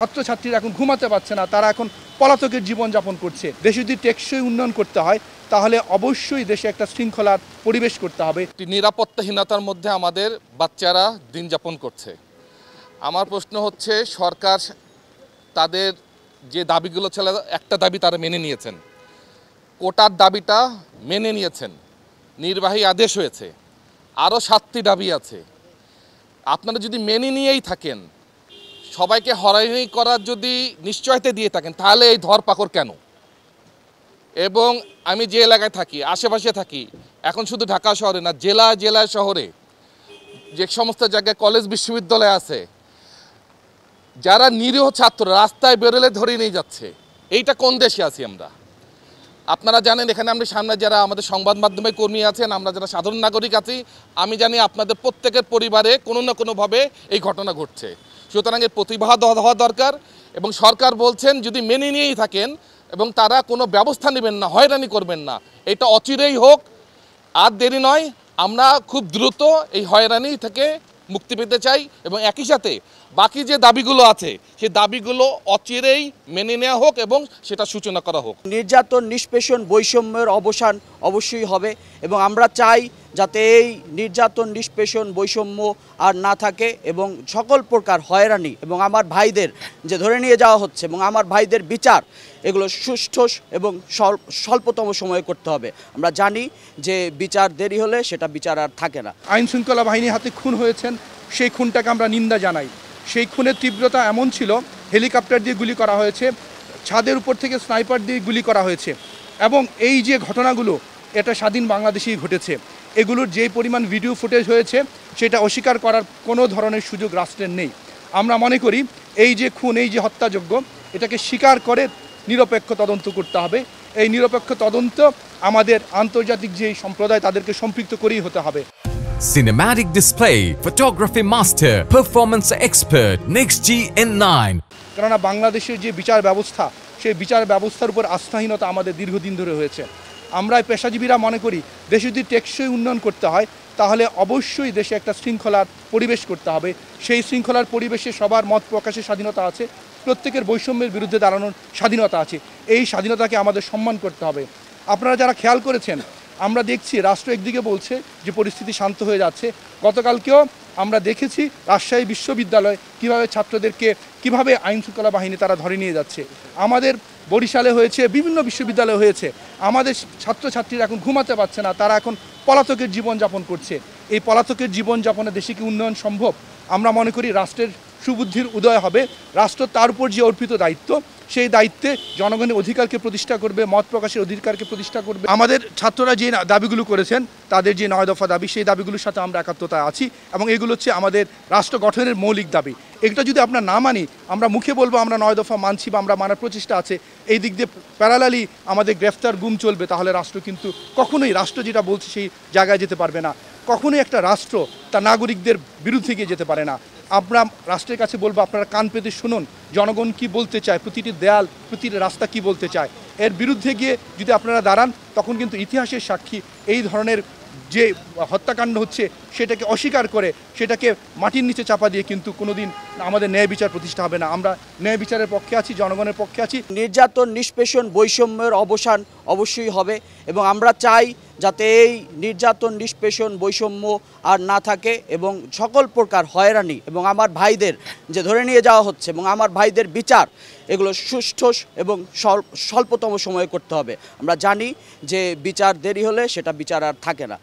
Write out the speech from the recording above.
ছাত্রছাত্রীরা এখন ঘুমাতে পারছে না, তারা এখন পলাতকের জীবনযাপন করছে। দেশে যদি টেকসই উন্নয়ন করতে হয় তাহলে অবশ্যই দেশে একটা শৃঙ্খলার পরিবেশ করতে হবে। নিরাপত্তাহীনতার মধ্যে আমাদের বাচ্চারা দিন যাপন করছে। আমার প্রশ্ন হচ্ছে, সরকার তাদের যে দাবিগুলো ছিল, একটা দাবি তারা মেনে নিয়েছেন, কোটার দাবিটা মেনে নিয়েছেন, নির্বাহী আদেশ হয়েছে, আরও 7টি দাবি আছে। আপনারা যদি মেনে নিয়েই থাকেন, সবাইকে হয়রানি করার যদি নিশ্চয়তা দিয়ে থাকেন, তাহলে এই ধরপাকড় কেন? এবং আমি যে এলাকায় থাকি, আশেপাশে থাকি, এখন শুধু ঢাকা শহরে না, জেলায় শহরে যে সমস্ত জায়গায় কলেজ বিশ্ববিদ্যালয় আছে, যারা নিরীহ ছাত্র রাস্তায় বেরোলে ধরে নিয়ে যাচ্ছে। এইটা কোন দেশে আছি আমরা? আপনারা জানেন, এখানে আমরা সামনে যারা আমাদের সংবাদ মাধ্যমে কর্মী আছেন, আমরা যারা সাধারণ নাগরিক আছি, আমি জানি আপনাদের প্রত্যেকের পরিবারে কোনো না কোনোভাবে এই ঘটনা ঘটছে। সুতরাং এর প্রতিবাদ হওয়া দরকার। এবং সরকার বলছেন যদি মেনে নিয়েই থাকেন এবং তারা কোনো ব্যবস্থা নেবেন না, হয়রানি করবেন না, এটা অচিরেই হোক, আর দেরি নয়। আমরা খুব দ্রুত এই হয়রানি থেকে মুক্তি পেতে চাই এবং একই সাথে বাকি যে দাবিগুলো আছে সেই দাবিগুলো অচিরেই মেনে নেওয়া হোক এবং সেটা সূচনা করা হোক। নির্যাতন, নিষ্পেষণ, বৈষম্যের অবসান অবশ্যই হবে এবং আমরা চাই যাতে এই নির্যাতন, নিষ্পেষণ, বৈষম্য আর না থাকে এবং সকল প্রকার হয়রানি এবং আমার ভাইদের যে ধরে নিয়ে যাওয়া হচ্ছে এবং আমার ভাইদের বিচার, এগুলো সুষ্ঠু এবং স্বল্পতম সময়ে করতে হবে। আমরা জানি যে বিচার দেরি হলে সেটা বিচার আর থাকে না। আইন শৃঙ্খলা বাহিনীর হাতে খুন হয়েছেন, সেই খুনটাকে আমরা নিন্দা জানাই। সেই খুনের তীব্রতা এমন ছিল, হেলিকপ্টার দিয়ে গুলি করা হয়েছে, ছাদের উপর থেকে স্নাইপার দিয়ে গুলি করা হয়েছে। এবং এই যে ঘটনাগুলো, এটা স্বাধীন বাংলাদেশেই ঘটেছে। এগুলোর যে পরিমাণ ভিডিও ফুটেজ হয়েছে সেটা অস্বীকার করার কোনো ধরনের সুযোগ রাষ্ট্রের নেই। আমরা মনে করি এই যে খুন, এই যে হত্যাযজ্ঞ, এটাকে স্বীকার করে নিরপেক্ষ তদন্ত করতে হবে। এই নিরপেক্ষ তদন্ত আমাদের আন্তর্জাতিক যে সম্প্রদায় তাদেরকে সম্পৃক্ত করেই হতে হবে। Cinematic display, photography master, performance expert, NextG N9. কেননা বাংলাদেশের যে বিচার ব্যবস্থা, সেই বিচার ব্যবস্থার উপর আস্থাহীনতা আমাদের দীর্ঘদিন ধরে হয়েছে। আমরা পেশাজীবীরা মনে করি দেশে যদি টেকসই উন্নয়ন করতে হয় তাহলে অবশ্যই দেশে একটা শৃঙ্খলার পরিবেশ করতে হবে। সেই শৃঙ্খলার পরিবেশে সবার মত প্রকাশের স্বাধীনতা আছে, প্রত্যেকের বৈষম্যের বিরুদ্ধে দাঁড়ানোর স্বাধীনতা আছে। এই স্বাধীনতাকে আমাদের সম্মান করতে হবে। আপনারা যারা খেয়াল করেছেন, আমরা দেখছি রাষ্ট্র একদিকে বলছে যে পরিস্থিতি শান্ত হয়ে যাচ্ছে। গতকালকেও আমরা দেখেছি রাজশাহী বিশ্ববিদ্যালয় কিভাবে ছাত্রদেরকে কিভাবে আইন শৃঙ্খলা বাহিনী তারা ধরে নিয়ে যাচ্ছে। আমাদের বরিশালে হয়েছে, বিভিন্ন বিশ্ববিদ্যালয়ে হয়েছে। আমাদের ছাত্রছাত্রীরা এখন ঘুমাতে পারছে না, তারা এখন পলাতকের জীবনযাপন করছে। এই পলাতকের জীবনযাপনে দেশে কি উন্নয়ন সম্ভব? আমরা মনে করি রাষ্ট্রের সুবুদ্ধির উদয় হবে। রাষ্ট্র তার উপর যে অর্পিত দায়িত্ব, সেই দায়িত্বে জনগণের অধিকারকে প্রতিষ্ঠা করবে, মত প্রকাশের অধিকারকে প্রতিষ্ঠা করবে। আমাদের ছাত্ররা যে দাবিগুলো করেছেন, তাদের যে 9 দফা দাবি, সেই দাবিগুলোর সাথে আমরা একাত্মতায় আছি এবং এগুলো হচ্ছে আমাদের রাষ্ট্র গঠনের মৌলিক দাবি। এগুলো যদি আমরা না মানি, আমরা মুখে বলবো আমরা 9 দফা মানছি বা আমরা মানার প্রচেষ্টা আছে, এই দিক দিয়ে প্যারালালি আমাদের গ্রেফতার গুম চলবে, তাহলে রাষ্ট্র কিন্তু কখনোই রাষ্ট্র যেটা বলছে সেই জায়গায় যেতে পারবে না। কখনোই একটা রাষ্ট্র তার নাগরিকদের বিরুদ্ধে গিয়ে যেতে পারে না। আমরা রাষ্ট্রের কাছে বলবো, আপনারা কান পেতে শুনুন জনগণ কি বলতে চায়, প্রতিটি দেয়াল, প্রতিটি রাস্তা কি বলতে চায়। এর বিরুদ্ধে গিয়ে যদি আপনারা দাঁড়ান, তখন কিন্তু ইতিহাসের সাক্ষী এই ধরনের যে হত্যাকাণ্ড হচ্ছে সেটাকে অস্বীকার করে সেটাকে মাটির নিচে চাপা দিয়ে কিন্তু কোনোদিন আমাদের ন্যায় বিচার প্রতিষ্ঠা হবে না। আমরা ন্যায় বিচারের পক্ষে আছি, জনগণের পক্ষে আছি। নির্যাতন, নিষ্পেষণ, বৈষম্যের অবসান অবশ্যই হবে এবং আমরা চাই যাতে এই নির্যাতন, নিষ্পেষণ, বৈষম্য আর না থাকে এবং সকল প্রকার হয়রানি এবং আমার ভাইদের যে ধরে নিয়ে যাওয়া হচ্ছে এবং আমার ভাইদের বিচার, এগুলো সুষ্ঠু এবং স্বল্পতম সময়ে করতে হবে। আমরা জানি যে বিচার দেরি হলে সেটা বিচার আর থাকে না।